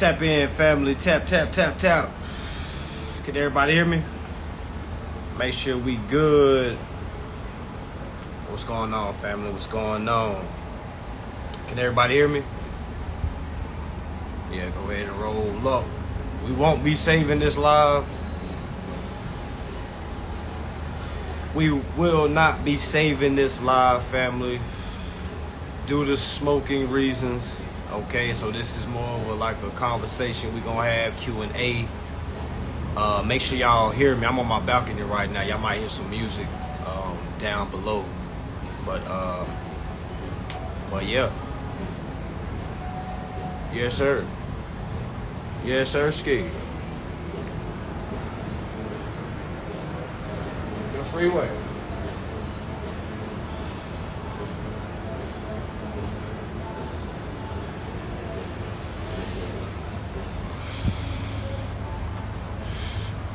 Tap in, family. Tap, tap, tap, tap. Can everybody hear me? Make sure we good. What's going on, family? What's going on? Can everybody hear me? Yeah, go ahead and roll up. We won't be saving this live. We will not be saving this live, family, due to smoking reasons. Okay, so this is more of like a conversation we're gonna have, Q&A. Make sure y'all hear me. I'm on my balcony right now. Y'all might hear some music down below. But yeah. Yes, sir. Yes, sir, ski. The freeway.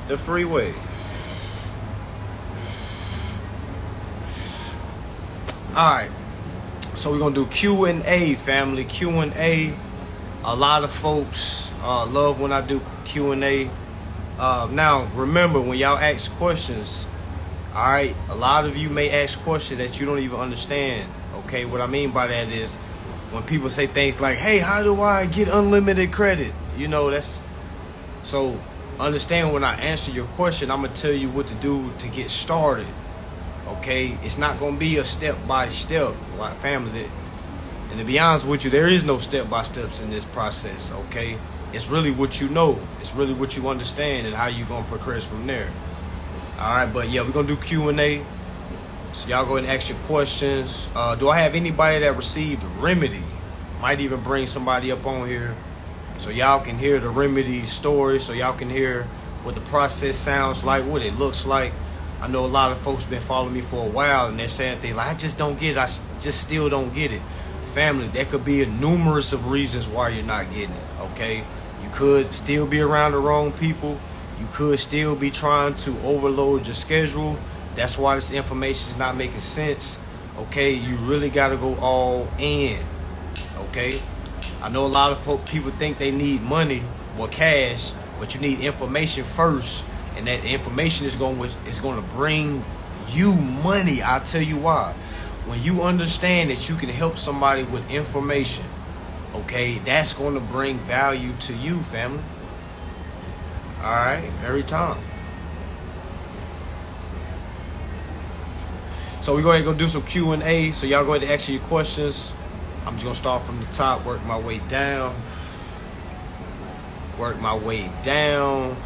The freeway. Alright. So we're gonna do Q&A, family. Q&A. A lot of folks love when I do Q&A. Now, remember, when y'all ask questions, alright, a lot of you may ask questions that you don't even understand. Okay, what I mean by that is when people say things like, hey, how do I get unlimited credit? You know, that's so understand when I answer your question, I'm gonna tell you what to do to get started. Okay, it's not gonna be a step-by-step, like family. And to be honest with you, there is no step-by-steps in this process. Okay, it's really what you know, it's really what you understand, and how you gonna progress from there. All right, but yeah, we're gonna do Q&A. So y'all go ahead and ask your questions. Do I have anybody that received remedy? Might even bring somebody up on here, so y'all can hear the remedy story, so y'all can hear what the process sounds like, what it looks like. I know a lot of folks been following me for a while, and they're saying things like, I just don't get it. I just still don't get it. Family, there could be a numerous of reasons why you're not getting it, okay? You could still be around the wrong people. You could still be trying to overload your schedule. That's why this information is not making sense, okay? You really got to go all in, okay? I know a lot of people think they need money or cash, but you need information first, and that information is going to bring you money. I'll tell you why. When you understand that you can help somebody with information, okay, that's going to bring value to you, family. All right, every time. So we're going to go do some Q&A. So y'all go ahead and ask your questions. I'm just going to start from the top, work my way down. Work my way down.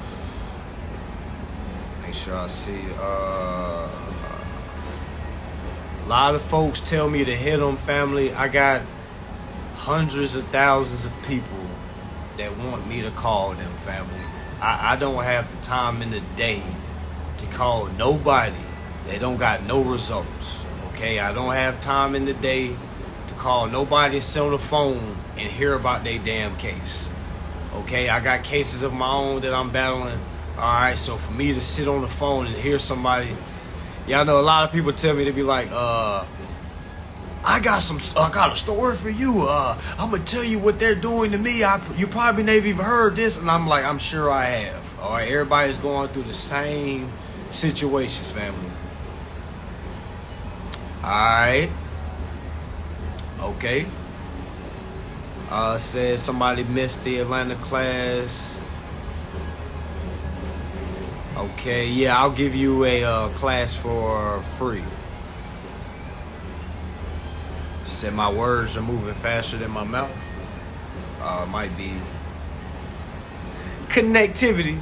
Make sure I see. A lot of folks tell me to hit them, family. I got hundreds of thousands of people that want me to call them, family. I don't have the time in the day to call nobody that don't got no results, okay? I don't have time in the day to call nobody and sit on the phone and hear about their damn case, okay? I got cases of my own that I'm battling, all right? So for me to sit on the phone and hear somebody, y'all know a lot of people tell me to be like, I got a story for you. I'm gonna tell you what they're doing to me. You probably never even heard this, and I'm like, I'm sure I have. All right, everybody's going through the same situations, family. All right. Okay. Says somebody missed the Atlanta class. Okay, yeah, I'll give you a class for free. Said my words are moving faster than my mouth. Might be connectivity.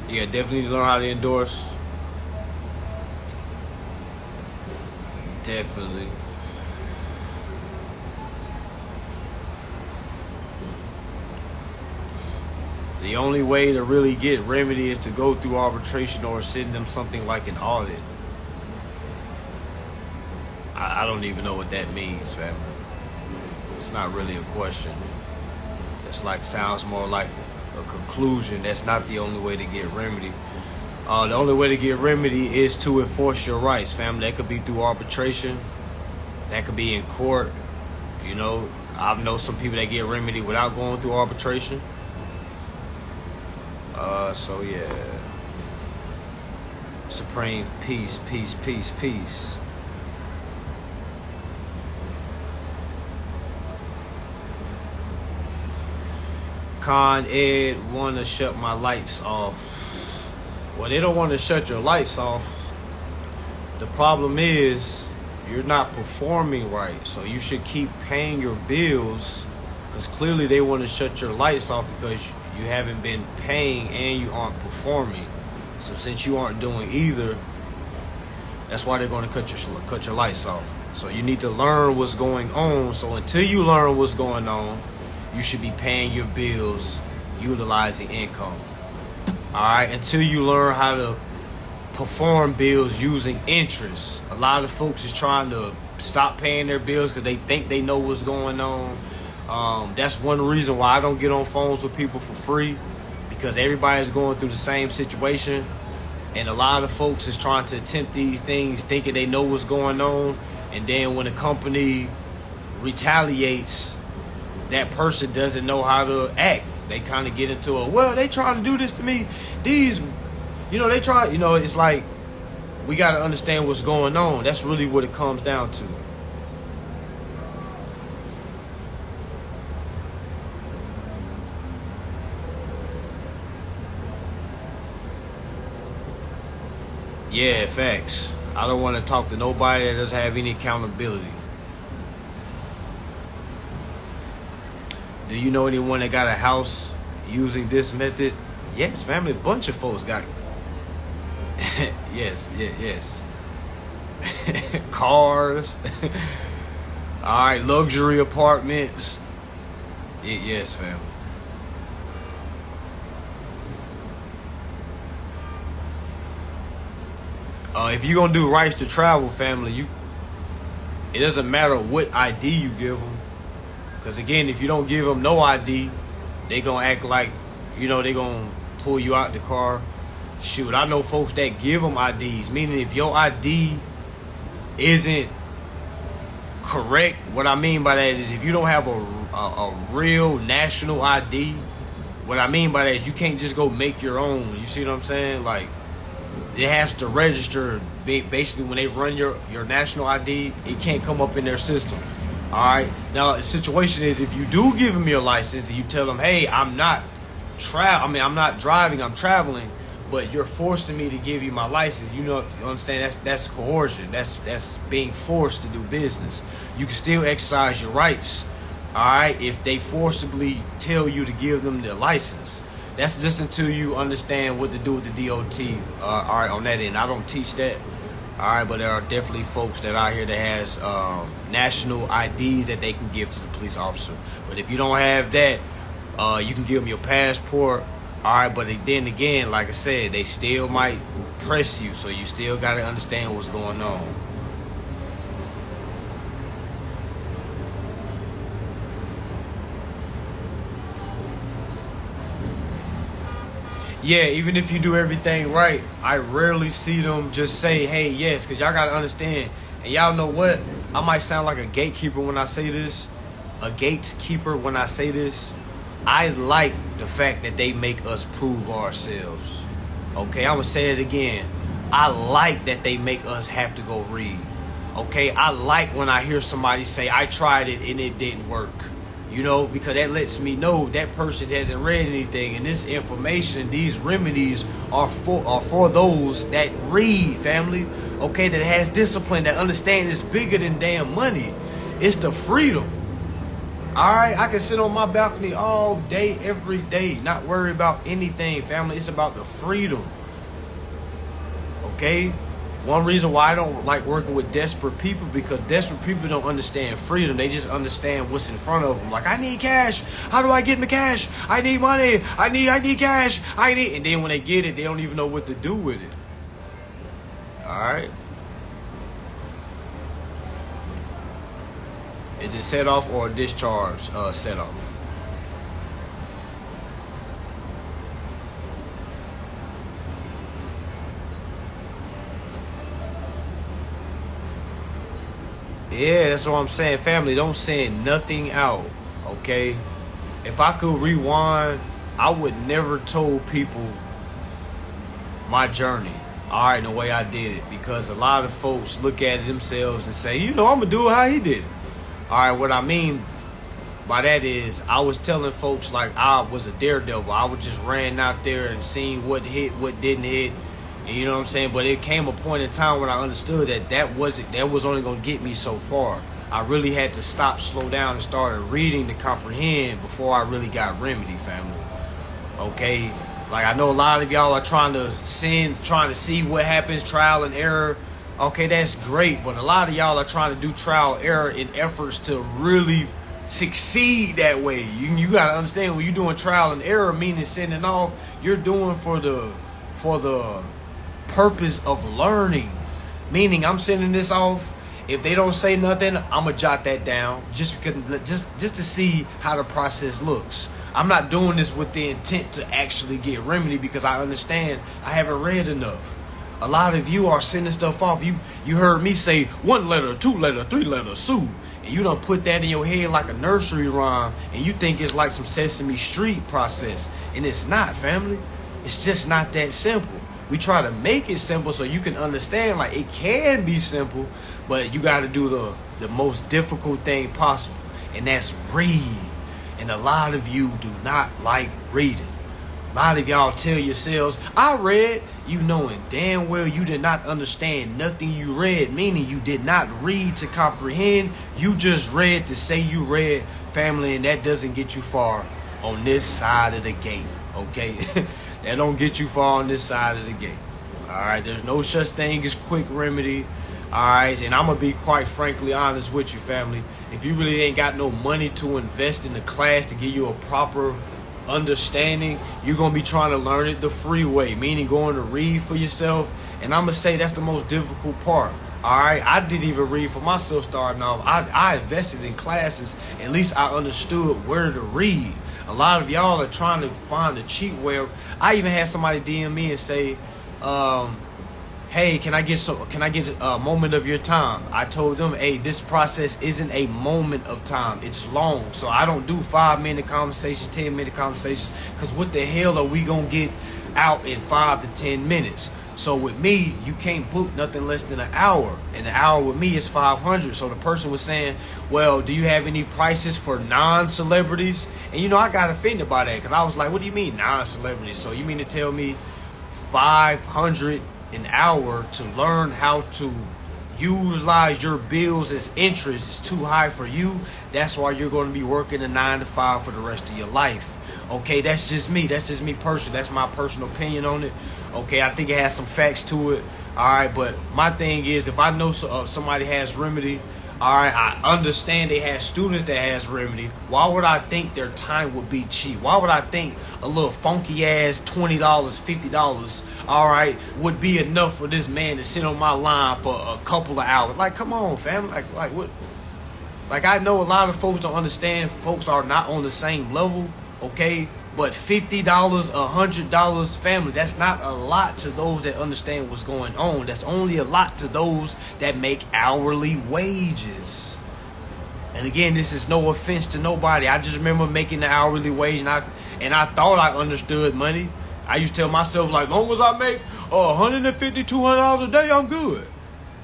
Yeah, definitely learn how to endorse. Definitely. The only way to really get remedy is to go through arbitration or send them something like an audit. I don't even know what that means, family. It's not really a question. It's like, sounds more like a conclusion. That's not the only way to get remedy. The only way to get remedy is to enforce your rights, family. That could be through arbitration. That could be in court. You know, I know some people that get remedy without going through arbitration. So yeah. Supreme peace, peace, peace, peace. Con Ed wanna shut my lights off. Well, they don't want to shut your lights off. The problem is you're not performing right. So you should keep paying your bills, because clearly they want to shut your lights off because you haven't been paying and you aren't performing. So since you aren't doing either, that's why they're going to cut your lights off. So you need to learn what's going on. So until you learn what's going on, you should be paying your bills, utilizing income. All right, until you learn how to perform bills using interest. A lot of folks is trying to stop paying their bills because they think they know what's going on. That's one reason why I don't get on phones with people for free, because everybody's going through the same situation. And a lot of folks is trying to attempt these things thinking they know what's going on. And then when a company retaliates, that person doesn't know how to act. They kind of get into a, well, they trying to do this to me. These, they try, it's like, we got to understand what's going on. That's really what it comes down to. Yeah, facts. I don't want to talk to nobody that doesn't have any accountability. Do you know anyone that got a house using this method? Yes, family. A bunch of folks got. Yes. Cars. All right, luxury apartments. Yes, family. If you're gonna do rights to travel, family, it doesn't matter what ID you give them. Because again, if you don't give them no ID, they gonna act like, they gonna pull you out the car. Shoot, I know folks that give them IDs, meaning if your ID isn't correct, what I mean by that is if you don't have a real national ID, what I mean by that is you can't just go make your own. You see what I'm saying? Like, it has to register. Basically, when they run your national ID, it can't come up in their system. All right. Now, the situation is if you do give them your license and you tell them, hey, I'm not driving, I'm traveling, but you're forcing me to give you my license. You understand? That's coercion. That's being forced to do business. You can still exercise your rights. All right. If they forcibly tell you to give them their license. That's just until you understand what to do with the DOT. All right, on that end, I don't teach that. All right, but there are definitely folks that out here that has national IDs that they can give to the police officer. But if you don't have that, you can give them your passport. All right, but then again, like I said, they still might press you, so you still got to understand what's going on. Yeah, even if you do everything right, I rarely see them just say, hey, yes, because y'all got to understand. And y'all know what? I might sound like a gatekeeper when I say this. A gatekeeper when I say this. I like the fact that they make us prove ourselves. Okay, I'm going to say it again. I like that they make us have to go read. Okay, I like when I hear somebody say, I tried it and it didn't work. Because that lets me know that person hasn't read anything. And this information, these remedies are for those that read, family. Okay, that has discipline, that understand it's bigger than damn money. It's the freedom. All right, I can sit on my balcony all day, every day, not worry about anything, family. It's about the freedom. Okay? One reason why I don't like working with desperate people, because desperate people don't understand freedom. They just understand what's in front of them. Like, I need cash. How do I get my cash? I need money. I need cash. And then when they get it, they don't even know what to do with it. All right. Is it set off or a discharge set off? Yeah, that's what I'm saying. Family, don't send nothing out, okay? If I could rewind, I would never told people my journey, all right, the way I did it. Because a lot of folks look at it themselves and say, you know, I'm going to do it how he did it. All right, what I mean by that is I was telling folks like I was a daredevil. I was just ran out there and seen what hit, what didn't hit. And you know what I'm saying? But it came a point in time when I understood that was only going to get me so far. I really had to stop, slow down, and started reading to comprehend before I really got remedy, family. Okay? Like, I know a lot of y'all are trying to see what happens, trial and error. Okay, that's great. But a lot of y'all are trying to do trial and error in efforts to really succeed that way. You got to understand, when you're doing trial and error, meaning sending off, you're doing for the purpose of learning. Meaning, I'm sending this off. If they don't say nothing, I'm gonna jot that down just to see how the process looks. I'm not doing this with the intent to actually get remedy, because I understand I haven't read enough. A lot of you are sending stuff off. You heard me say 1 letter, 2 letter, 3 letter, sue. And you don't put that in your head like a nursery rhyme, and you think it's like some Sesame Street process. And it's not, family. It's just not that simple. We try to make it simple so you can understand, like, it can be simple, but you got to do the most difficult thing possible, and that's read. And a lot of you do not like reading. A lot of y'all tell yourselves, I read, you knowing damn well you did not understand nothing you read, meaning you did not read to comprehend. You just read to say you read, family, and that doesn't get you far on this side of the gate, okay? That don't get you far on this side of the gate. All right, there's no such thing as quick remedy. All right, and I'm going to be quite frankly honest with you, family. If you really ain't got no money to invest in the class to give you a proper understanding, you're going to be trying to learn it the free way, meaning going to read for yourself. And I'm going to say that's the most difficult part. All right, I didn't even read for myself starting off. I invested in classes. At least I understood where to read. A lot of y'all are trying to find the cheap way. I even had somebody DM me and say, hey, can I get a moment of your time? I told them, hey, this process isn't a moment of time. It's long. So I don't do 5-minute conversations, 10-minute conversations, because what the hell are we going to get out in 5 to 10 minutes? So with me, you can't book nothing less than an hour. And an hour with me is $500. So the person was saying, well, do you have any prices for non-celebrities? And, you know, I got offended by that, because I was like, what do you mean non-celebrities? So you mean to tell me $500 an hour to learn how to utilize your bills as interest is too high for you? That's why you're going to be working a 9 to 5 for the rest of your life. Okay, that's just me. That's just me personally. That's my personal opinion on it. Okay, I think it has some facts to it. All right, but my thing is, if I know somebody has remedy, all right, I understand they have students that has remedy. Why would I think their time would be cheap? Why would I think a little funky ass $20, $50, all right, would be enough for this man to sit on my line for a couple of hours? Like, come on, fam. Like what? Like, I know a lot of folks don't understand. Folks are not on the same level, okay? But $50, $100, family, that's not a lot to those that understand what's going on. That's only a lot to those that make hourly wages. And again, this is no offense to nobody. I just remember making the hourly wage, and I thought I understood money. I used to tell myself, like, long as I make $150, $200 a day, I'm good.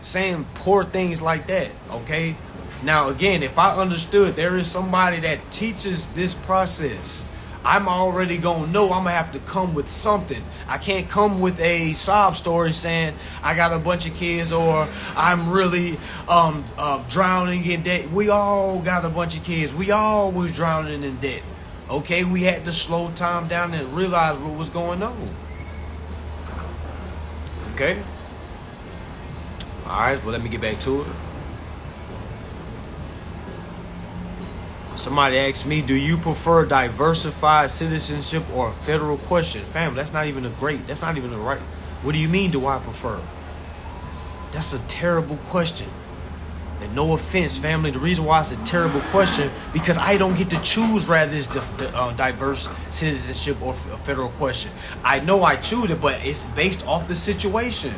Saying poor things like that, okay? Now, again, if I understood there is somebody that teaches this process, I'm already going to know I'm going to have to come with something. I can't come with a sob story saying I got a bunch of kids or I'm really drowning in debt. We all got a bunch of kids. We all was drowning in debt. Okay, we had to slow time down and realize what was going on. Okay? All right, well, let me get back to it. Somebody asked me, do you prefer diversified citizenship or a federal question? Fam, that's not even the right. What do you mean, do I prefer? That's a terrible question. And no offense, family, the reason why it's a terrible question, because I don't get to choose whether it's diverse citizenship or a federal question. I know I choose it, but it's based off the situation.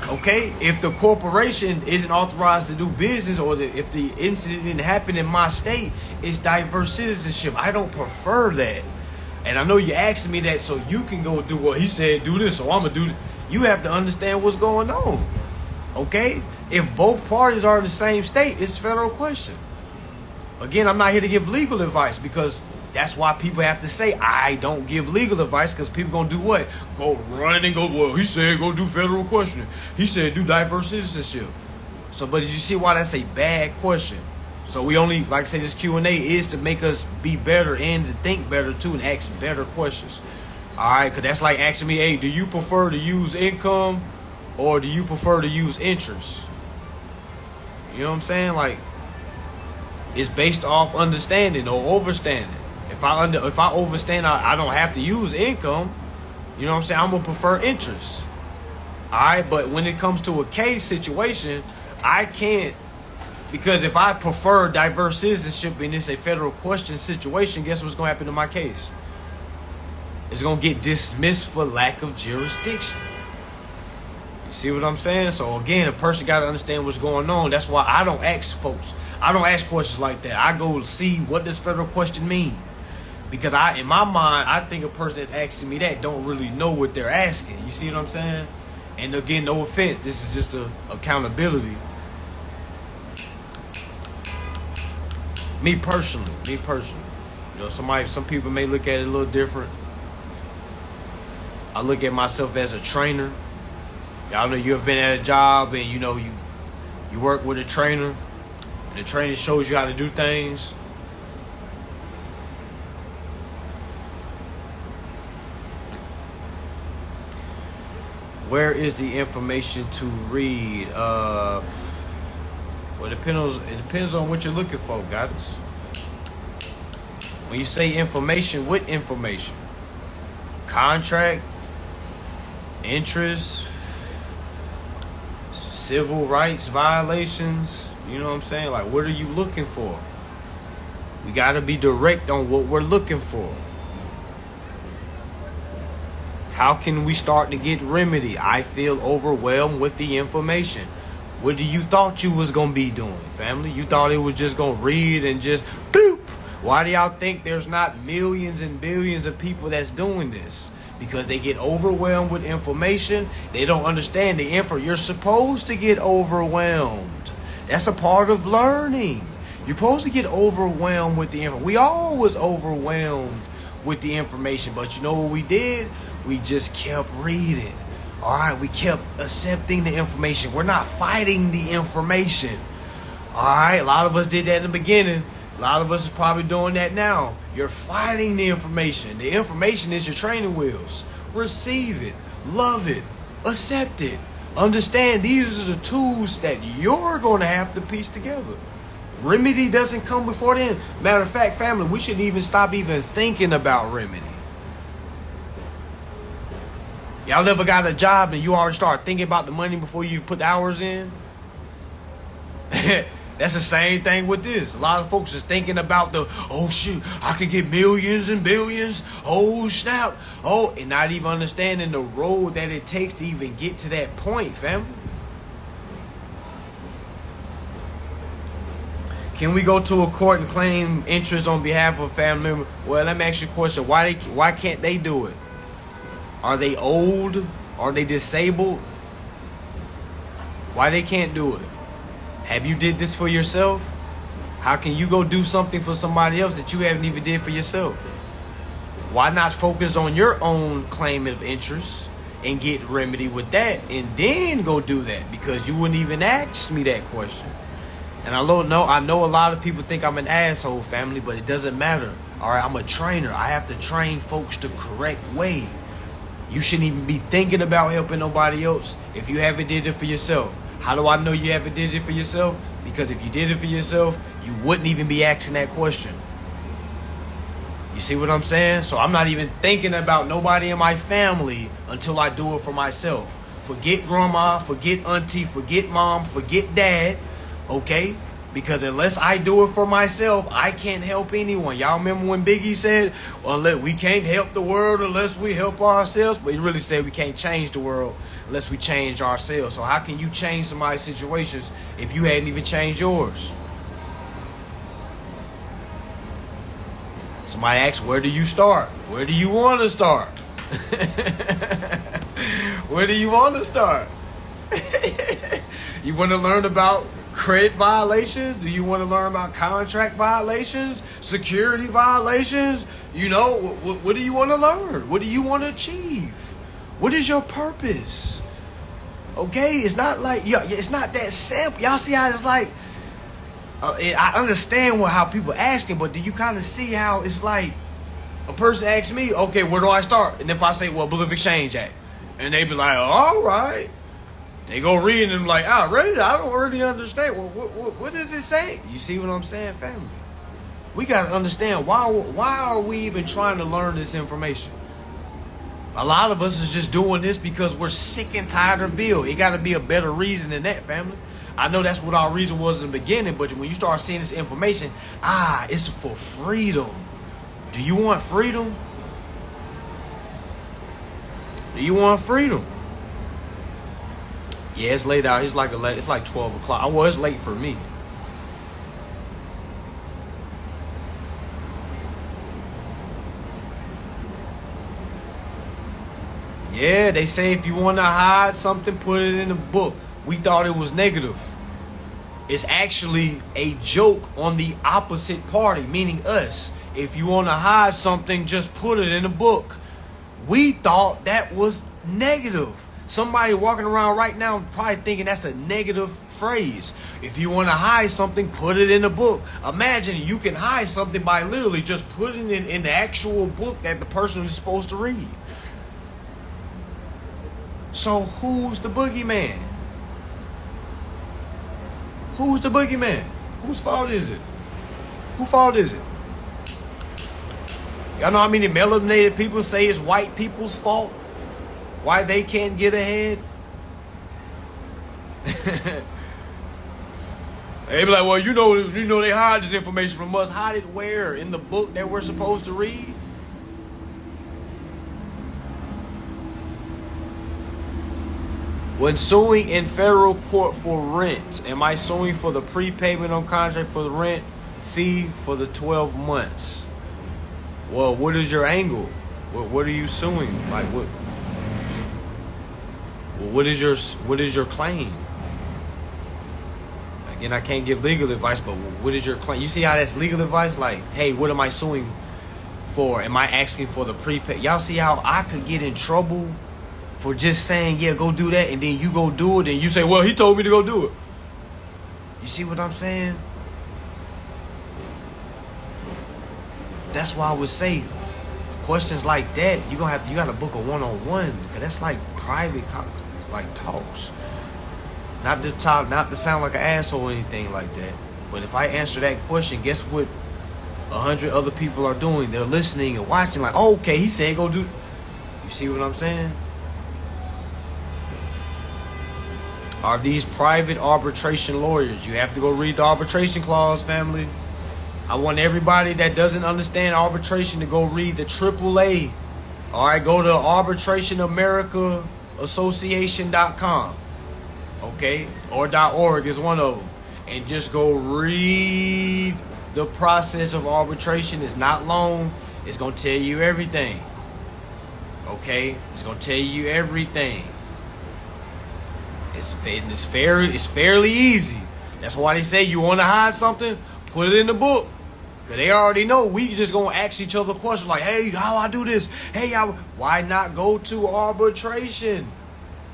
Okay? If the corporation isn't authorized to do business, or if the incident didn't happen in my state, it's diverse citizenship. I don't prefer that. And I know you're asking me that so you can go do what he said, do this, so I'm going to do this. You have to understand what's going on. Okay? If both parties are in the same state, it's a federal question. Again, I'm not here to give legal advice, because that's why people have to say I don't give legal advice, because people going to do what? Go run and go, well, he said go do federal questioning. He said do diverse citizenship. So, but you see why that's a bad question. So we only, like I say, this Q&A is to make us be better and to think better too and ask better questions. All right, because that's like asking me, hey, do you prefer to use income or do you prefer to use interest? You know what I'm saying? Like, it's based off understanding or overstanding. If I overstand, I don't have to use income. You know what I'm saying? I'm gonna prefer interest. All right, but when it comes to a case situation, I can't, because if I prefer diverse citizenship and it's a federal question situation, guess what's gonna happen to my case? It's gonna get dismissed for lack of jurisdiction. You see what I'm saying? So again, a person got to understand what's going on. That's why I don't ask folks. I don't ask questions like that. I go see what does federal question mean. Because in my mind, I think a person that's asking me that don't really know what they're asking. You see what I'm saying? And again, no offense. This is just a accountability. Me personally. You know, some people may look at it a little different. I look at myself as a trainer. Y'all know you have been at a job and you know you work with a trainer and the trainer shows you how to do things. Where is the information to read? Well, it depends on what you're looking for, guys. When you say information, what information? Contract, interest, civil rights violations, you know what I'm saying? Like, what are you looking for? We got to be direct on what we're looking for. How can we start to get remedy? I feel overwhelmed with the information. What do you thought you was going to be doing, family? You thought it was just going to read and just boop. Why do y'all think there's not millions and billions of people that's doing this? Because they get overwhelmed with information. They don't understand the info. You're supposed to get overwhelmed. That's a part of learning. You're supposed to get overwhelmed with the info. We all was overwhelmed with the information. But you know what we did? We just kept reading. All right, we kept accepting the information. We're not fighting the information. All right, a lot of us did that in the beginning. A lot of us is probably doing that now. You're fighting the information. The information is your training wheels. Receive it. Love it. Accept it. Understand these are the tools that you're going to have to piece together. Remedy doesn't come before then. Matter of fact, family, we should even stop even thinking about remedy. Y'all ever got a job and you already start thinking about the money before you put the hours in? That's the same thing with this. A lot of folks is thinking about oh shoot, I could get millions and billions. Oh snap. Oh, and not even understanding the road that it takes to even get to that point, family. Can we go to a court and claim interest on behalf of a family member? Well, let me ask you a question. Why can't they do it? Are they old? Are they disabled? Why they can't do it? Have you did this for yourself? How can you go do something for somebody else that you haven't even did for yourself? Why not focus on your own claim of interest and get remedy with that and then go do that? Because you wouldn't even ask me that question. And I know a lot of people think I'm an asshole, family, but it doesn't matter. All right, I'm a trainer. I have to train folks the correct way. You shouldn't even be thinking about helping nobody else if you haven't did it for yourself. How do I know you haven't did it for yourself? Because if you did it for yourself, you wouldn't even be asking that question. You see what I'm saying? So I'm not even thinking about nobody in my family until I do it for myself. Forget grandma, forget auntie, forget mom, forget dad. Okay? Because unless I do it for myself, I can't help anyone. Y'all remember when Biggie said, well, we can't help the world unless we help ourselves? But he really said we can't change the world unless we change ourselves. So how can you change somebody's situations if you hadn't even changed yours? Somebody asks, where do you start? Where do you want to start? Where do you want to start? You want to learn about credit violations? Do you want to learn about contract violations? Security violations? You know, what do you want to learn? What do you want to achieve? What is your purpose? Okay, it's not like, it's not that simple. Y'all see how it's like, I understand how people asking, but do you kind of see how it's like a person asks me, okay, where do I start? And if I say, well, Bill of Exchange Act, and they be like, all right. They go reading and like, really? I don't really understand. Well, what does it say? You see what I'm saying, family? We got to understand, why are we even trying to learn this information? A lot of us is just doing this because we're sick and tired of Bill. It got to be a better reason than that, family. I know that's what our reason was in the beginning, but when you start seeing this information, it's for freedom. Do you want freedom? Do you want freedom? Yeah, it's late out. It's like 12 o'clock. Well, it's late for me. Yeah, they say if you want to hide something, put it in a book. We thought it was negative. It's actually a joke on the opposite party, meaning us. If you want to hide something, just put it in a book. We thought that was negative. Somebody walking around right now probably thinking that's a negative phrase. If you want to hide something, put it in a book. Imagine you can hide something by literally just putting it in the actual book that the person is supposed to read. So who's the boogeyman? Who's the boogeyman? Whose fault is it? Whose fault is it? Y'all know how many melanated people say it's white people's fault? Why they can't get ahead? They be like, well, you know they hide this information from us. Hide it where? In the book that we're supposed to read? When suing in federal court for rent, am I suing for the prepayment on contract for the rent fee for the 12 months? Well, what is your angle? What are you suing? Like what? Well, what is your claim? Again, I can't give legal advice, but what is your claim? You see how that's legal advice? Like, hey, what am I suing for? Am I asking for the prepay? Y'all see how I could get in trouble for just saying, yeah, go do that, and then you go do it, and you say, well, he told me to go do it. You see what I'm saying? That's why I would say questions like that, you gotta book a one-on-one, because that's like private like talks. Not to sound like an asshole or anything like that. But if I answer that question, guess what 100 other people are doing? They're listening and watching like, oh, okay, he said go do. You see what I'm saying? Are these private arbitration lawyers? You have to go read the arbitration clause, family. I want everybody that doesn't understand arbitration to go read the AAA. All right, go to arbitrationamericaassociation.com. Okay, or .org is one of them. And just go read the process of arbitration. It's not long. It's going to tell you everything. Okay, it's going to tell you everything. It's fairly easy. That's why they say you want to hide something, put it in the book. Because they already know we just going to ask each other questions like, hey, how I do this? Hey, why not go to arbitration?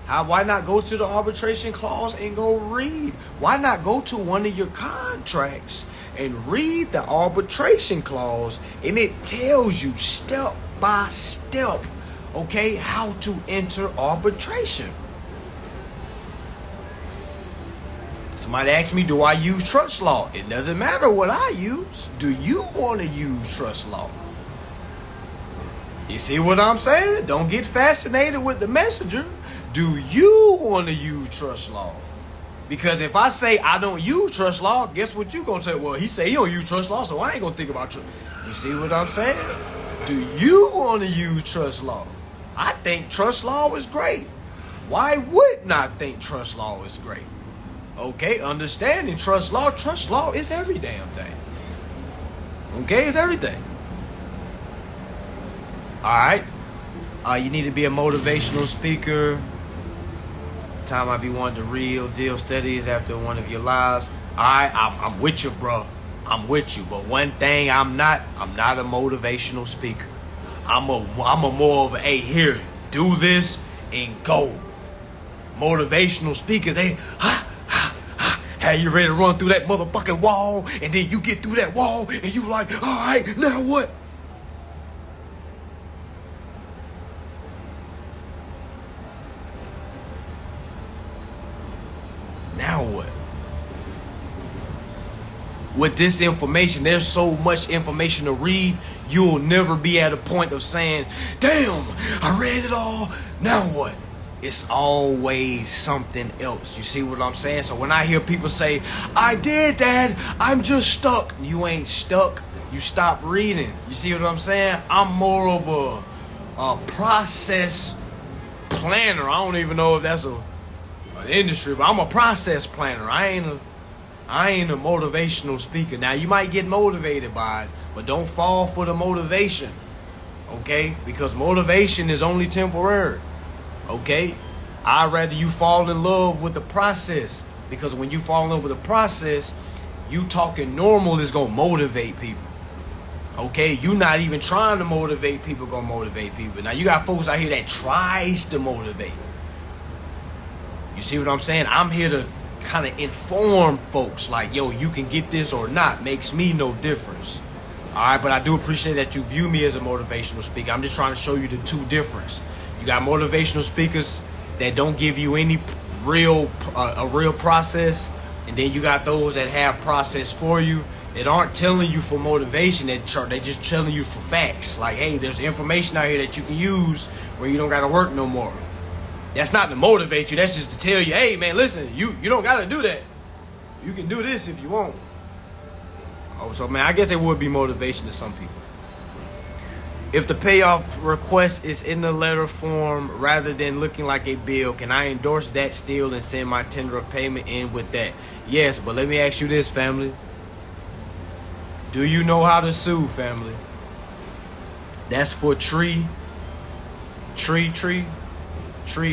Why not go to the arbitration clause and go read? Why not go to one of your contracts and read the arbitration clause, and it tells you step by step, okay, how to enter arbitration. Somebody asked me, do I use trust law? It doesn't matter what I use. Do you want to use trust law? You see what I'm saying? Don't get fascinated with the messenger. Do you want to use trust law? Because if I say I don't use trust law, guess what you gonna say? Well, he say he don't use trust law, so I ain't gonna think about trust. You see what I'm saying? Do you want to use trust law? I think trust law is great. Why wouldn't I think trust law is great? Okay, understanding trust law is every damn thing. Okay, it's everything. Alright. You need to be a motivational speaker. Time I be wanting to real deal studies after one of your lives. Alright, I'm with you, bro. I'm with you. But one thing I'm not a motivational speaker. I'm a more of a, hey, here, do this and go. Motivational speaker, they hey, you ready to run through that motherfucking wall, and then you get through that wall and you like, all right, now what? Now what? With this information, there's so much information to read, you'll never be at a point of saying, damn, I read it all, now what? It's always something else. You see what I'm saying? So when I hear people say, I did that, I'm just stuck. You ain't stuck. You stop reading. You see what I'm saying? I'm more of a process planner. I don't even know if that's an industry, but I'm a process planner. I ain't a motivational speaker. Now, you might get motivated by it, but don't fall for the motivation, okay? Because motivation is only temporary, okay? I'd rather you fall in love with the process, because when you fall in love with the process, you talking normal is going to motivate people, okay? You not even trying to motivate people going to motivate people. Now, you got folks out here that tries to motivate. You see what I'm saying? I'm here to kind of inform folks like, yo, you can get this or not. Makes me no difference. All right, but I do appreciate that you view me as a motivational speaker. I'm just trying to show you the two difference. You got motivational speakers that don't give you any real process, and then you got those that have process for you that aren't telling you for motivation. They're just telling you for facts. Like, hey, there's information out here that you can use where you don't got to work no more. That's not to motivate you. That's just to tell you, hey, man, listen, you don't got to do that. You can do this if you want. Oh, so, man, I guess it would be motivation to some people. If the payoff request is in the letter form rather than looking like a bill, can I endorse that still and send my tender of payment in with that? Yes, but let me ask you this, family. Do you know how to sue, family? That's for tree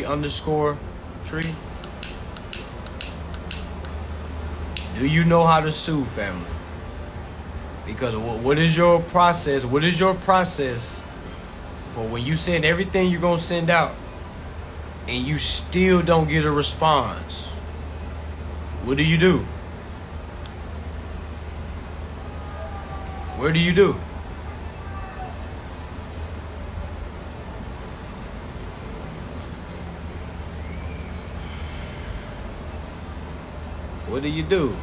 underscore tree. Do you know how to sue, family? Because what is your process? What is your process for when you send everything you're going to send out and you still don't get a response? What do you do? What do you do? What do you do?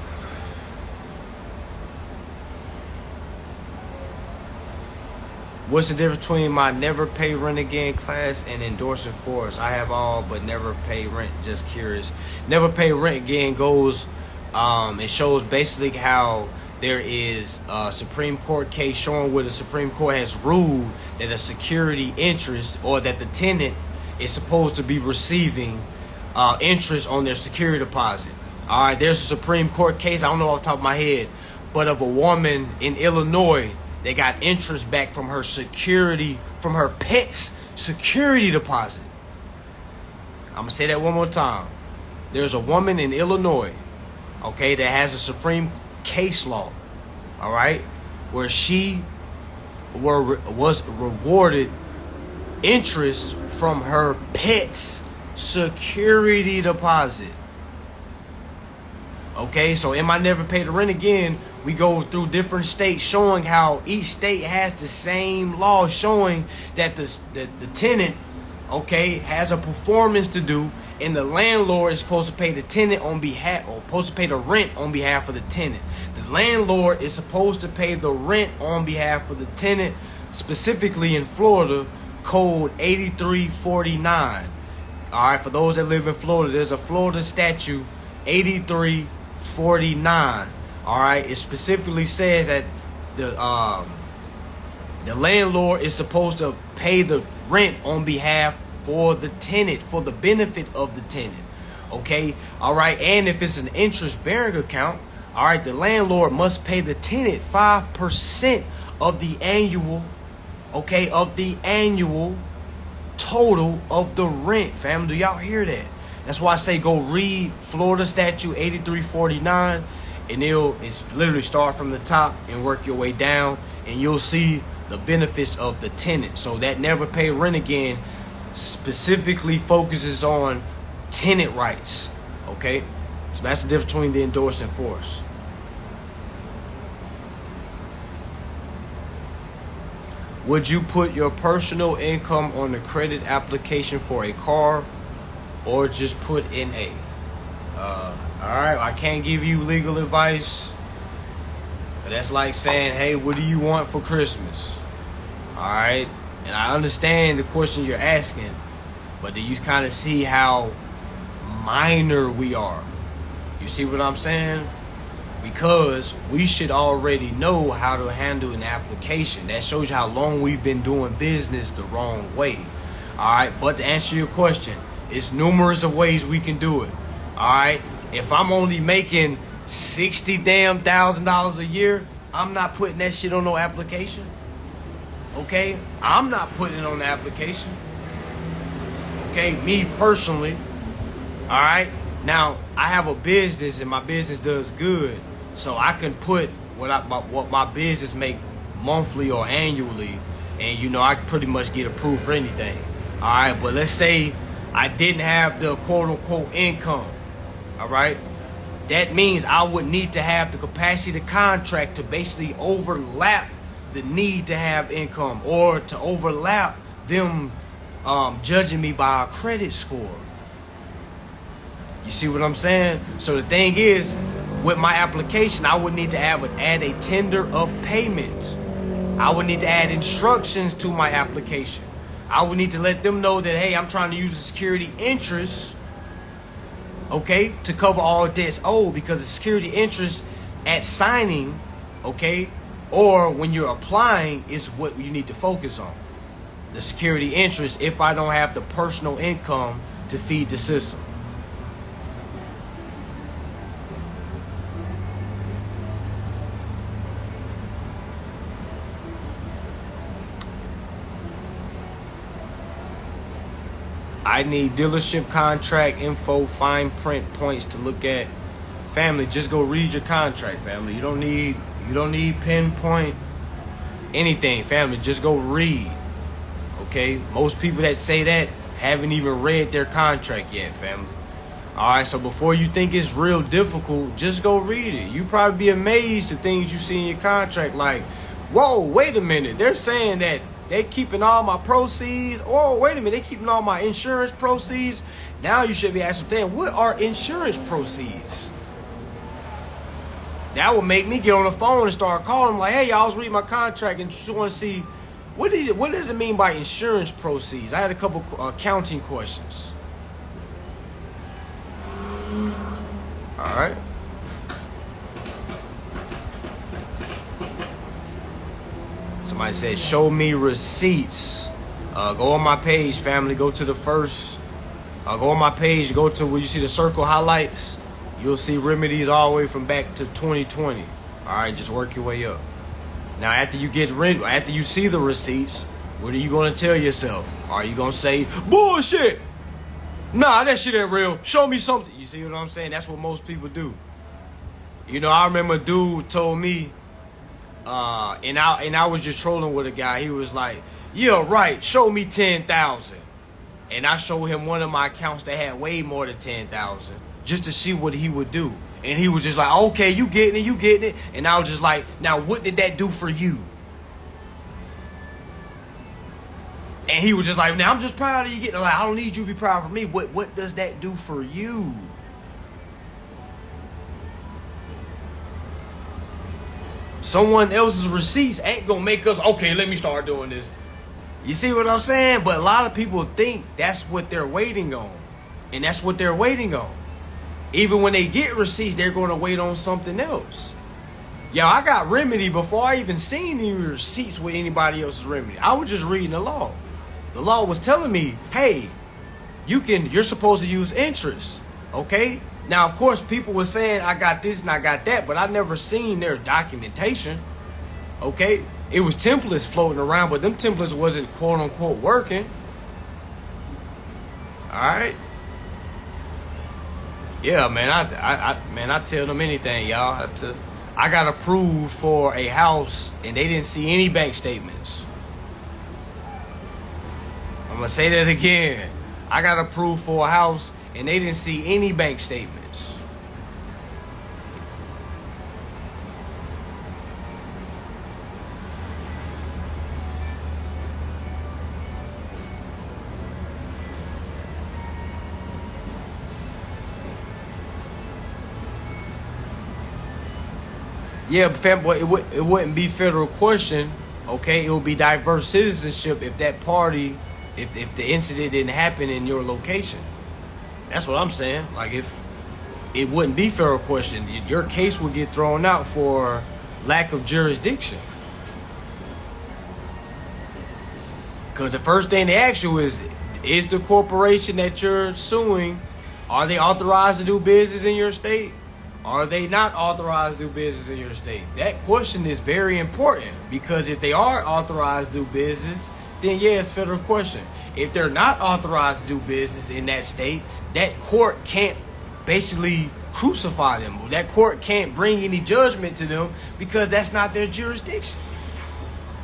What's the difference between my never pay rent again class and endorsing force? I have all but never pay rent. Just curious. Never pay rent again goes, it shows basically how there is a Supreme Court case showing where the Supreme Court has ruled that a security interest or that the tenant is supposed to be receiving interest on their security deposit. All right, there's a Supreme Court case, I don't know off the top of my head, but of a woman in Illinois that got interest back from her pet's security deposit. I'm going to say that one more time. There's a woman in Illinois, okay, that has a Supreme case law, all right, where she was rewarded interest from her pet's security deposit. Okay, so in my never pay the rent again, we go through different states showing how each state has the same law showing that the tenant, okay, has a performance to do, and the landlord is supposed to pay the tenant on behalf, or supposed to pay the rent on behalf of the tenant. The landlord is supposed to pay the rent on behalf of the tenant, specifically in Florida, code 8349. All right, for those that live in Florida, there's a Florida statute 8349. All right, it specifically says that the landlord is supposed to pay the rent on behalf for the tenant, for the benefit of the tenant. Okay, all right, and if it's an interest-bearing account, all right, the landlord must pay the tenant 5% of the annual, okay, of the annual total of the rent. Fam, do y'all hear that? That's why I say go read Florida Statute 8349, and it's literally start from the top and work your way down, and you'll see the benefits of the tenant. So that never pay rent again specifically focuses on tenant rights. Okay, so that's the difference between the endorse and force. Would you put your personal income on the credit application for a car, or just put in a? All right, I can't give you legal advice, but that's like saying, hey, what do you want for Christmas? All right, and I understand the question you're asking, but do you kind of see how minor we are? You see what I'm saying? Because we should already know how to handle an application. That shows you how long we've been doing business the wrong way. All right, but to answer your question, it's numerous of ways we can do it. All right, if I'm only making $60,000 a year, I'm not putting that shit on no application. Okay, I'm not putting it on the application. Okay, me personally. All right, now I have a business and my business does good, so I can put what my business make monthly or annually, and I can pretty much get approved for anything. All right, but let's say I didn't have the quote unquote income. All right, that means I would need to have the capacity to contract to basically overlap the need to have income, or to overlap them judging me by a credit score. You see what I'm saying? So the thing is, with my application, I would need to add a tender of payment. I would need to add instructions to my application. I would need to let them know that, hey, I'm trying to use the security interest, okay, to cover all debts owed, because the security interest at signing, okay, or when you're applying is what you need to focus on. The security interest if I don't have the personal income to feed the system. I need dealership contract info, fine print points to look at. Family, just go read your contract, family. You don't need pinpoint anything, family. Just go read. Okay? Most people that say that haven't even read their contract yet, family. Alright, so before you think it's real difficult, just go read it. You probably be amazed at things you see in your contract, like, whoa, wait a minute. They're saying that they keeping all my proceeds. Oh, wait a minute, they keeping all my insurance proceeds. Now you should be asking them, what are insurance proceeds? That would make me get on the phone and start calling them like, hey, y'all was reading my contract and just want to see what does it mean by insurance proceeds? I had a couple accounting questions. All right. Somebody said, show me receipts. Go on my page, family. Go to the first. Go on my page. Go to where you see the circle highlights. You'll see remedies all the way from back to 2020. All right, just work your way up. Now, after you see the receipts, what are you going to tell yourself? Are you going to say, bullshit? Nah, that shit ain't real. Show me something. You see what I'm saying? That's what most people do. I remember a dude told me, and I was just trolling with a guy. He was like, yeah, right, show me 10,000. And I showed him one of my accounts that had way more than 10,000 just to see what he would do. And he was just like, okay, you getting it. And I was just like, now what did that do for you? And he was just like, now I'm just proud of you getting it. Like, I don't need you to be proud of me. What does that do for you? Someone else's receipts ain't gonna make us, okay, let me start doing this. You see what I'm saying? But a lot of people think that's what they're waiting on. And that's what they're waiting on. Even when they get receipts, they're going to wait on something else. Yo, I got remedy before I even seen any receipts with anybody else's remedy. I was just reading the law. The law was telling me, hey, you're supposed to use interest. Okay? Now, of course, people were saying I got this and I got that, but I never seen their documentation. Okay? It was templates floating around, but them templates wasn't quote unquote working. Alright? Yeah, man, I tell them anything, y'all. I got approved for a house and they didn't see any bank statements. I'm gonna say that again. I got approved for a house and they didn't see any bank statements. Yeah, but it wouldn't be federal question, okay? It would be diverse citizenship if that party, if the incident didn't happen in your location. That's what I'm saying. Like, if it wouldn't be federal question, your case would get thrown out for lack of jurisdiction. Because the first thing they ask you is the corporation that you're suing, are they authorized to do business in your state? Are they not authorized to do business in your state? That question is very important, because if they are authorized to do business, then yeah, it's federal question. If they're not authorized to do business in that state, that court can't basically crucify them. That court can't bring any judgment to them because that's not their jurisdiction.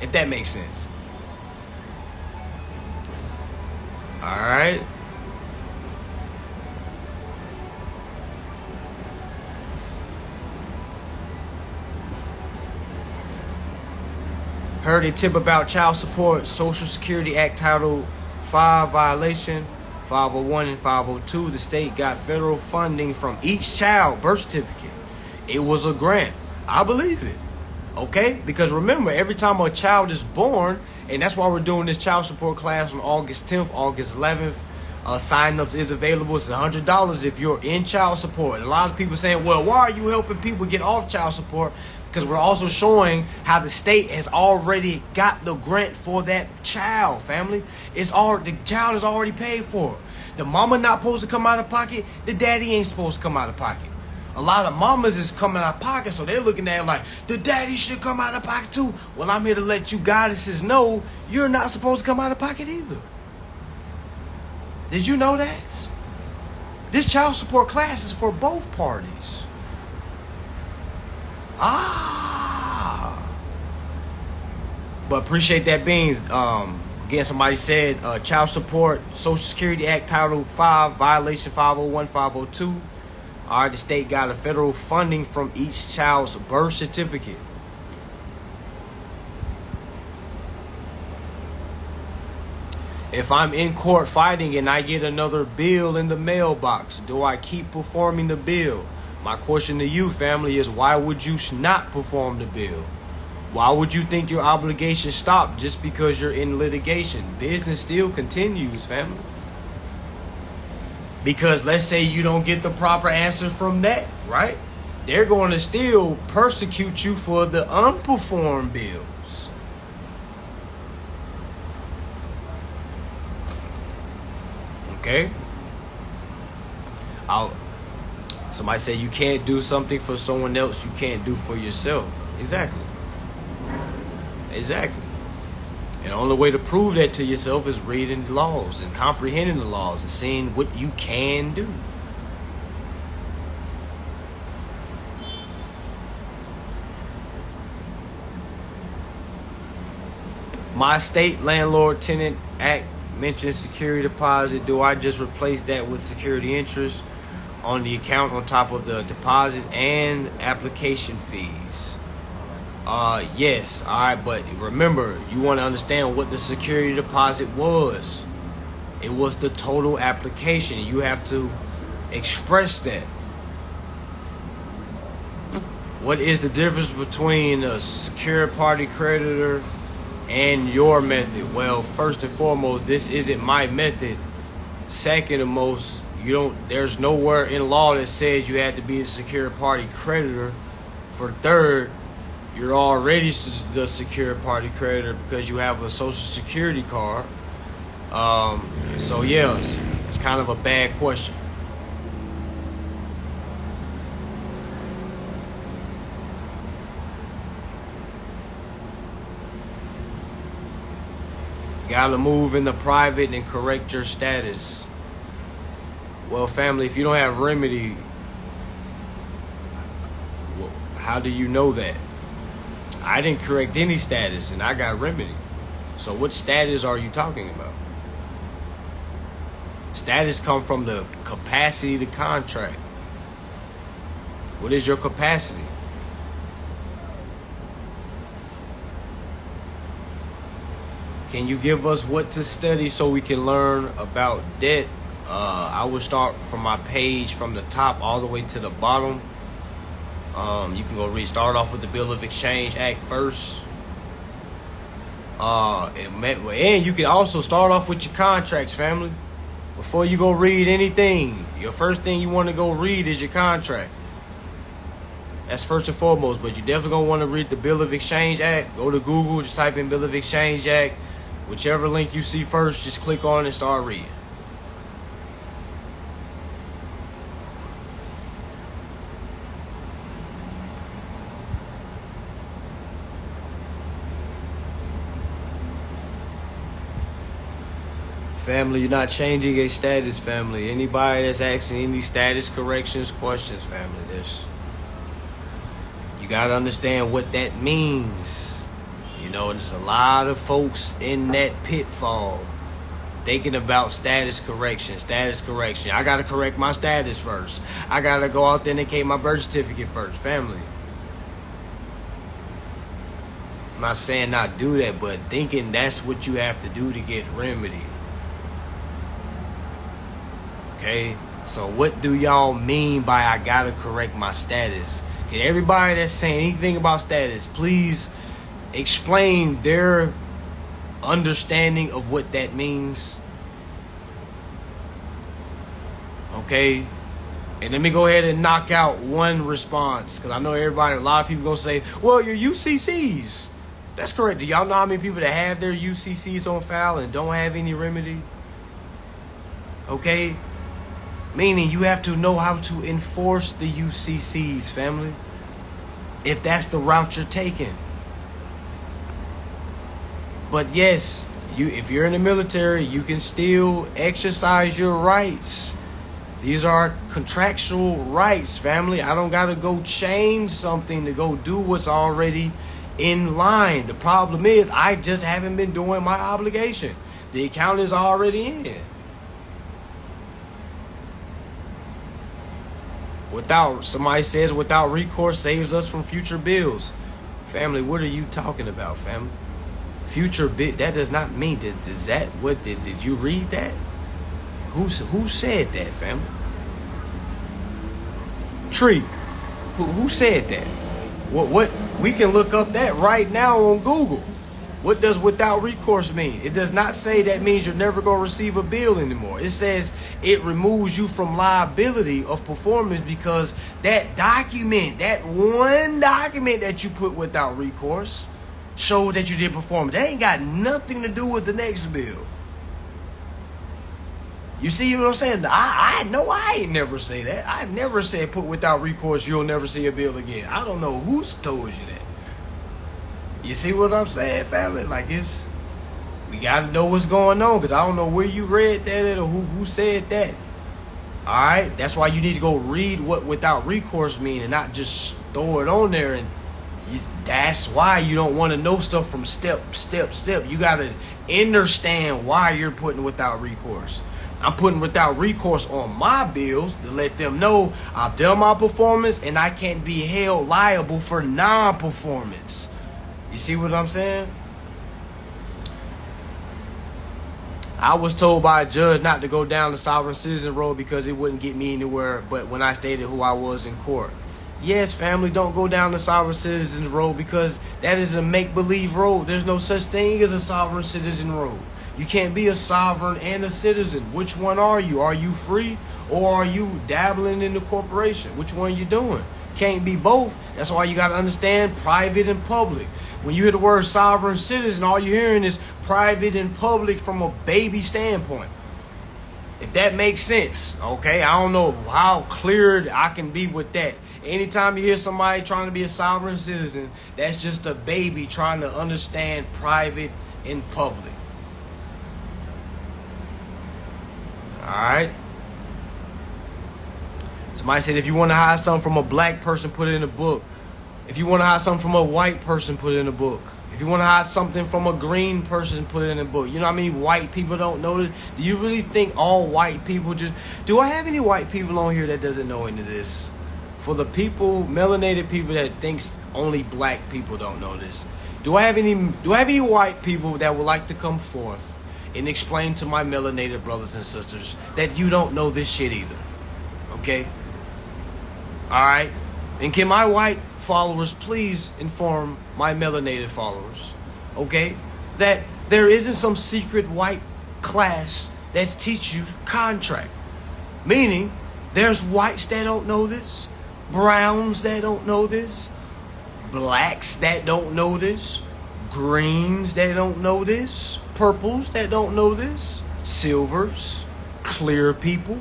If that makes sense. All right. Heard a tip about child support, Social Security Act Title 5 violation, 501 and 502. The state got federal funding from each child birth certificate. It was a grant. I believe it. Okay? Because remember, every time a child is born, and that's why we're doing this child support class on August 10th, August 11th. Sign-ups is available. It's $100 if you're in child support. A lot of people saying, well, why are you helping people get off child support? Because we're also showing how the state has already got the grant for that child, family. The child is already paid for. The mama not supposed to come out of pocket. The daddy ain't supposed to come out of pocket. A lot of mamas is coming out of pocket, so they're looking at it like, the daddy should come out of pocket too. Well, I'm here to let you goddesses know you're not supposed to come out of pocket either. Did you know that? This child support class is for both parties. But appreciate that being. Again, somebody said child support, Social Security Act Title 5, violation 501, 502. All right, the state got a federal funding from each child's birth certificate. If I'm in court fighting and I get another bill in the mailbox, do I keep performing the bill? My question to you, family, is why would you not perform the bill? Why would you think your obligation stopped just because you're in litigation? Business still continues, family. Because let's say you don't get the proper answer from that, right? They're going to still persecute you for the unperformed bills. Okay? Somebody said you can't do something for someone else you can't do for yourself. Exactly. Exactly. And the only way to prove that to yourself is reading the laws and comprehending the laws and seeing what you can do. My state landlord tenant act mentions security deposit. Do I just replace that with security interest on the account on top of the deposit and application fees? Yes. All right, but remember, you want to understand what the security deposit was. It was the total application. You have to express that. What is the difference between a secured party creditor and your method? Well, first and foremost, this isn't my method. Second and most, There's nowhere in law that says you had to be a secured party creditor. For third, you're already the secured party creditor because you have a social security card. So yeah, it's kind of a bad question. Gotta move in the private and correct your status. Well, family, if you don't have remedy, how do you know that? I didn't correct any status and I got remedy. So what status are you talking about? Status come from the capacity to contract. What is your capacity? Can you give us what to study so we can learn about debt? I will start from my page from the top all the way to the bottom. You can go start off with the Bill of Exchange Act first. And you can also start off with your contracts, family. Before you go read anything, your first thing you want to go read is your contract. That's first and foremost, but you definitely gonna want to read the Bill of Exchange Act. Go to Google, just type in Bill of Exchange Act. Whichever link you see first, just click on it and start reading. Family, you're not changing a status, family. Anybody that's asking any status corrections questions, family, you got to understand what that means. You know, there's a lot of folks in that pitfall thinking about status correction. I got to correct my status first. I got to go authenticate my birth certificate first, family. I'm not saying not do that, but thinking that's what you have to do to get remedy. Okay, so what do y'all mean by I gotta correct my status? Can everybody that's saying anything about status please explain their understanding of what that means? Okay, and let me go ahead and knock out one response, because I know a lot of people gonna say, well, your UCCs. That's correct. Do y'all know how many people that have their UCCs on file and don't have any remedy? Okay, meaning you have to know how to enforce the UCCs, family, if that's the route you're taking. But yes, if you're in the military, you can still exercise your rights. These are contractual rights, family. I don't got to go change something to go do what's already in line. The problem is I just haven't been doing my obligation. The account is already in. Somebody says without recourse saves us from future bills. Family, what are you talking about, family? Future bill, that does not mean, is that what, did you read that? Who said that, family? Tree, who said that? What, we can look up that right now on Google. What does without recourse mean? It does not say that means you're never going to receive a bill anymore. It says it removes you from liability of performance because that document, that one document that you put without recourse shows that you did performance. That ain't got nothing to do with the next bill. You see what I'm saying? I know I ain't never say that. I never said put without recourse, you'll never see a bill again. I don't know who's told you that. You see what I'm saying, family? Like, we got to know what's going on, because I don't know where you read that or who said that. All right? That's why you need to go read what without recourse mean and not just throw it on there. And that's why you don't want to know stuff from step. You got to understand why you're putting without recourse. I'm putting without recourse on my bills to let them know I've done my performance and I can't be held liable for non-performance. You see what I'm saying? I was told by a judge not to go down the sovereign citizen road because it wouldn't get me anywhere but when I stated who I was in court. Yes, family, don't go down the sovereign citizen road because that is a make-believe road. There's no such thing as a sovereign citizen road. You can't be a sovereign and a citizen. Which one are you? Are you free or are you dabbling in the corporation? Which one you doing? Can't be both. That's why you got to understand private and public. When you hear the word sovereign citizen, all you're hearing is private and public from a baby standpoint. If that makes sense, okay? I don't know how clear I can be with that. Anytime you hear somebody trying to be a sovereign citizen, that's just a baby trying to understand private and public. All right? Somebody said if you want to hide something from a black person, put it in a book. If you want to hide something from a white person, put it in a book. If you want to hide something from a green person, put it in a book. You know what I mean? White people don't know this. Do you really think all white people just... Do I have any white people on here that doesn't know any of this? For the people, melanated people that thinks only black people don't know this. Do I have any white people that would like to come forth and explain to my melanated brothers and sisters that you don't know this shit either? Okay? Alright? And can my white followers please inform my melanated followers, okay, that there isn't some secret white class that teach you contract. Meaning, there's whites that don't know this, browns that don't know this, blacks that don't know this, greens that don't know this, purples that don't know this, silvers, clear people,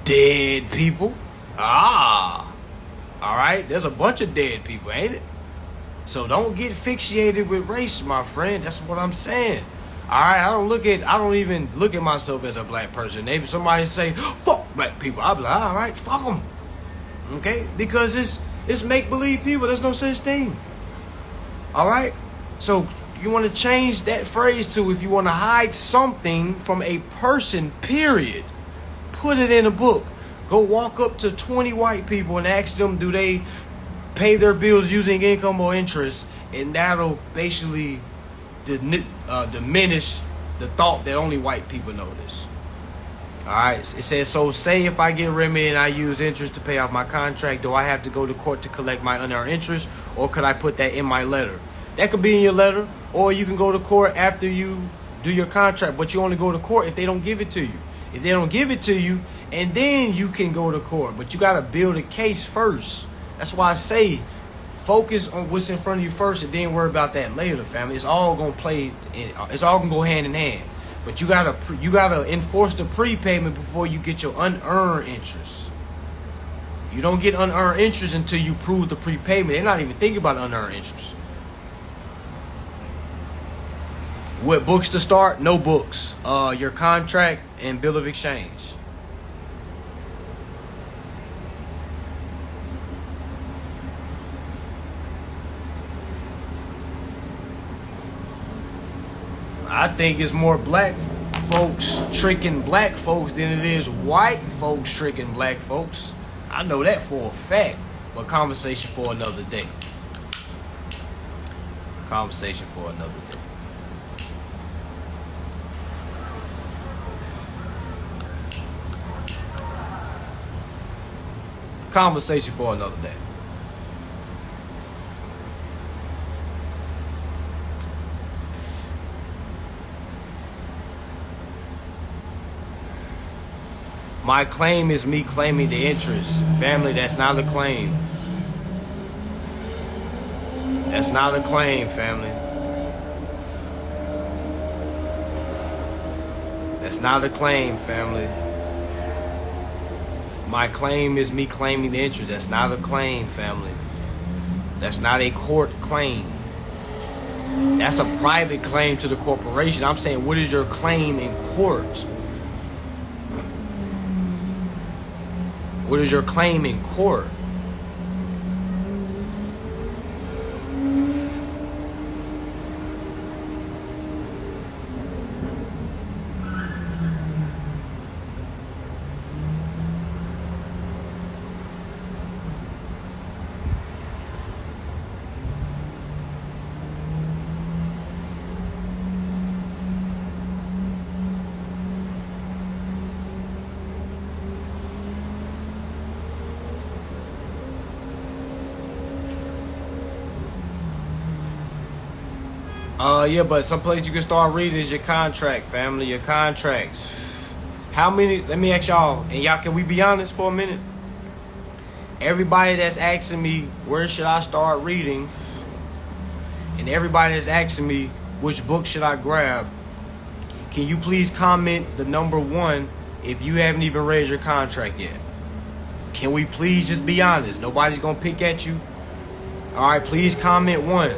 dead people. All right, there's a bunch of dead people, ain't it? So don't get fixated with race, my friend. That's what I'm saying. All right, I don't even look at myself as a black person. Maybe somebody say, fuck black people. I'll be like, all right, fuck them. Okay? Because it's make-believe people. There's no such thing. All right? So you want to change that phrase to if you want to hide something from a person, period, put it in a book. Go walk up to 20 white people and ask them, do they pay their bills using income or interest? And that'll basically diminish the thought that only white people know this. All right. It says, so say if I get remedy and I use interest to pay off my contract, do I have to go to court to collect my unearned interest, or could I put that in my letter? That could be in your letter, or you can go to court after you do your contract, but you only go to court if they don't give it to you. If they don't give it to you, and then you can go to court. But you got to build a case first. That's why I say focus on what's in front of you first and then worry about that later, family. It's all going to it's all going to go hand in hand. But you got to enforce the prepayment before you get your unearned interest. You don't get unearned interest until you prove the prepayment. They're not even thinking about unearned interest. What books to start? No books. Your contract and bill of exchange. I think it's more black folks tricking black folks than it is white folks tricking black folks. I know that for a fact. But conversation for another day. Conversation for another day. Conversation for another day. My claim is me claiming the interest. Family, that's not a claim. That's not a claim, family. That's not a claim, family. My claim is me claiming the interest. That's not a claim, family. That's not a court claim. That's a private claim to the corporation. I'm saying, what is your claim in court? What is your claim in court? Yeah, but someplace you can start reading is your contract, family. Your contracts. How many, let me ask y'all, and y'all, can we be honest for a minute? Everybody that's asking me, where should I start reading? And everybody that's asking me, which book should I grab? Can you please comment the number 1 if you haven't even read your contract yet? Can we please just be honest? Nobody's going to pick at you. All right, please comment 1.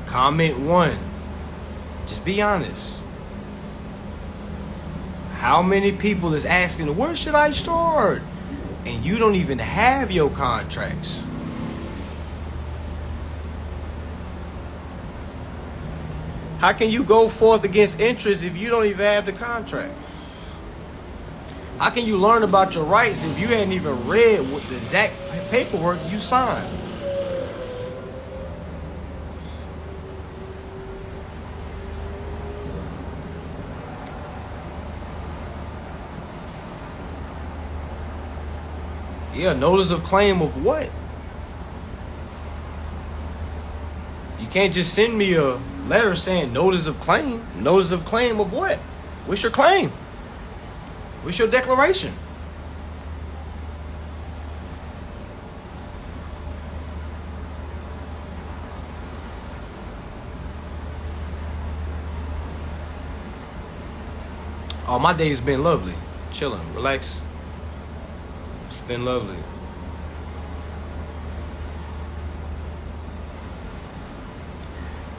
Comment 1. Just be honest. How many people is asking, where should I start? And you don't even have your contracts. How can you go forth against interest if you don't even have the contract? How can you learn about your rights if you hadn't even read what the exact paperwork you signed? Yeah, notice of claim of what? You can't just send me a letter saying notice of claim. Notice of claim of what? What's your claim? What's your declaration? Oh, my day's been lovely. Chilling, relax. It's been lovely.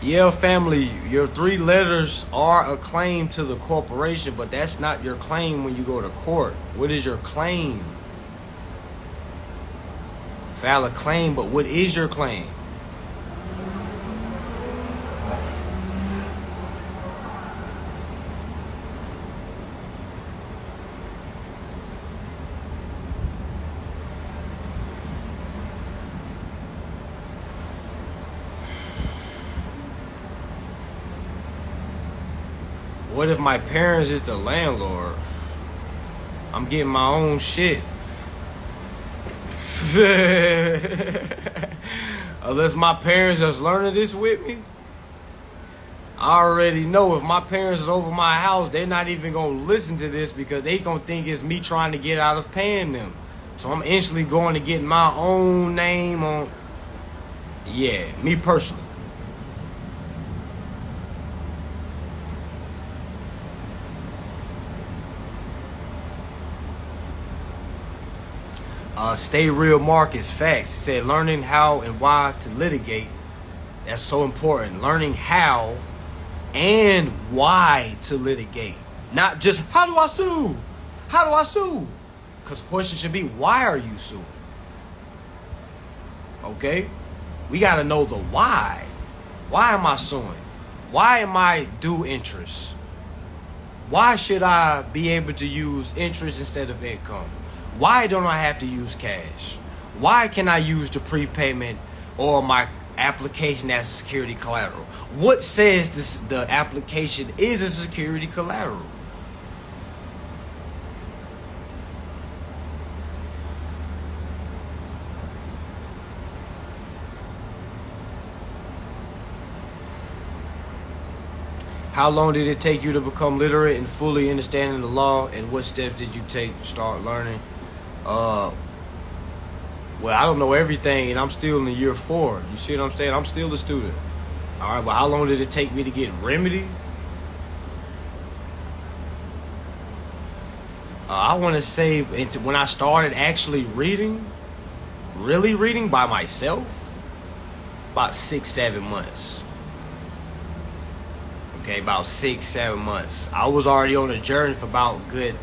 Yeah, family, your 3 letters are a claim to the corporation, but that's not your claim when you go to court. What is your claim? File a claim, but what is your claim? What if my parents is the landlord? I'm getting my own shit. Unless my parents is learning this with me. I already know if my parents is over my house, they're not even going to listen to this because they going to think it's me trying to get out of paying them. So I'm instantly going to get my own name on. Yeah, me personally. Stay real Marcus facts. He said learning how and why to litigate. That's so important. Learning how and why to litigate. Not just how do I sue? How do I sue? Because the question should be, why are you suing? Okay? We got to know the why. Why am I suing? Why am I due interest? Why should I be able to use interest instead of income? Why don't I have to use cash? Why can I use the prepayment or my application as security collateral? What says the application is a security collateral? How long did it take you to become literate and fully understanding the law, and what steps did you take to start learning? Well, I don't know everything, and I'm still in year 4. You see what I'm saying? I'm still a student. All right, well, how long did it take me to get remedy? I want to say when I started actually reading, really reading by myself, about 6-7 months. Okay, about 6-7 months. I was already on a journey for about good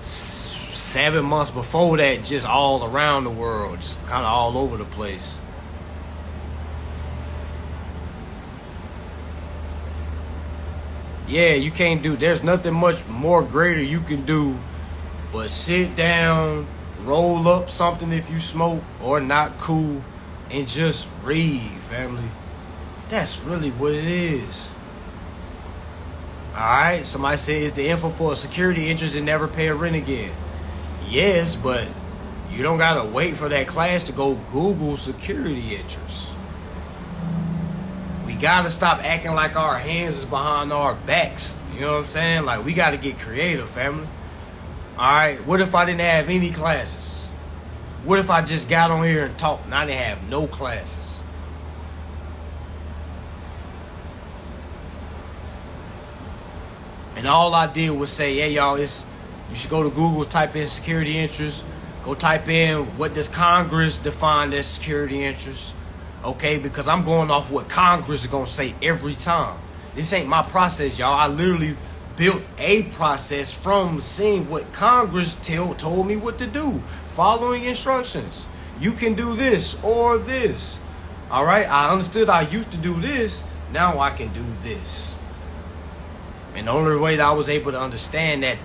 7 months before that, just all around the world, just kind of all over the place. Yeah, you can't do, there's nothing much more greater you can do but sit down, roll up something if you smoke or not cool, and just read, family. That's really what it is. Alright, somebody said, is the info for a security interest and never pay a rent again? Yes, but You don't gotta wait for that class to go Google security interest. We gotta stop acting like our hands is behind our backs. You know what I'm saying? Like, we gotta get creative, family. Alright, what if I didn't have any classes? What if I just got on here and talked and I didn't have no classes? And all I did was say, hey y'all, you should go to Google, type in security interest. Go type in what does Congress define as security interest. Okay, because I'm going off what Congress is going to say every time. This ain't my process, y'all. I literally built a process from seeing what Congress told me what to do. Following instructions. You can do this or this. All right, I understood I used to do this. Now I can do this. And the only way that I was able to understand that,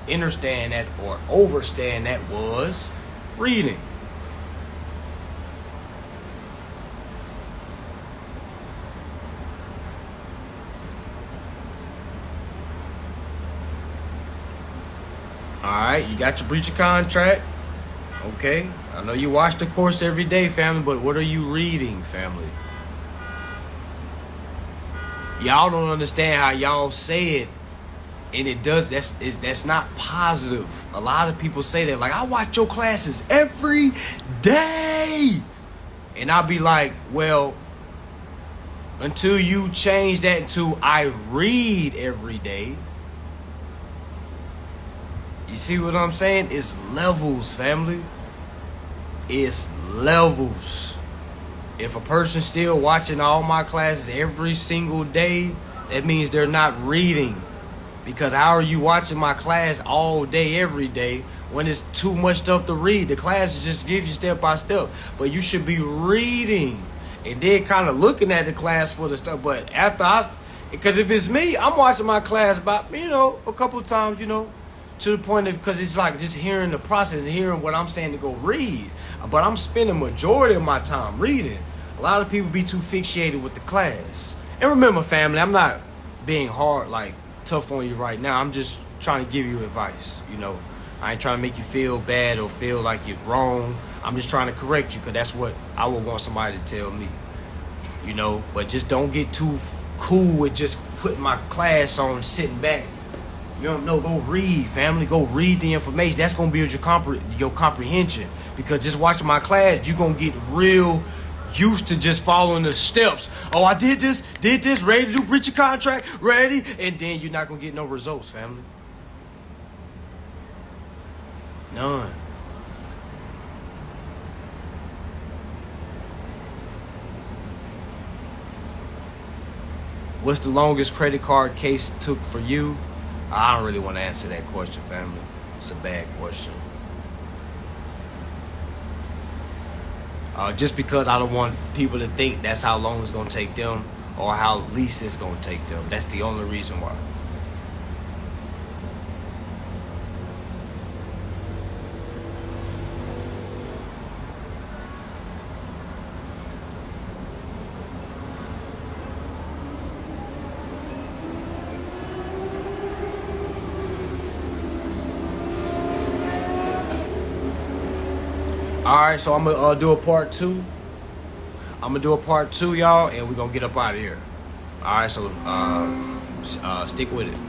understand that, or overstand that was reading. Alright, you got your breach of contract. Okay, I know you watch the course every day, family, but what are you reading, family? Y'all don't understand how y'all say it, and it does. That's not positive. A lot of people say that, like, I watch your classes every day, and I'll be like, well, until you change that to I read every day. You see what I'm saying? It's levels, family. It's levels. If a person's still watching all my classes every single day, that means they're not reading. Because how are you watching my class all day, every day, when it's too much stuff to read? The class just gives you step by step. But you should be reading and then kind of looking at the class for the stuff. But because if it's me, I'm watching my class about, a couple of times, to the point of, because it's like just hearing the process and hearing what I'm saying to go read. But I'm spending majority of my time reading. A lot of people be too fixated with the class. And remember, family, I'm not being hard, like tough on you right now. I'm just trying to give you advice. I ain't trying to make you feel bad or feel like you're wrong. I'm just trying to correct you, because that's what I would want somebody to tell me. But just don't get too cool with just putting my class on, sitting back. Go read, family. Go read the information. That's going to build your comprehension. Because just watching my class, you're going to get real used to just following the steps. Oh, I did this, ready to do breach of contract, ready. And then you're not going to get no results, family. None. What's the longest credit card case took for you? I don't really want to answer that question, family. It's a bad question. Just because I don't want people to think that's how long it's going to take them or how least it's going to take them. That's the only reason why. Alright, so I'm going to do a part 2. Y'all, and we're going to get up out of here. Alright, so stick with it.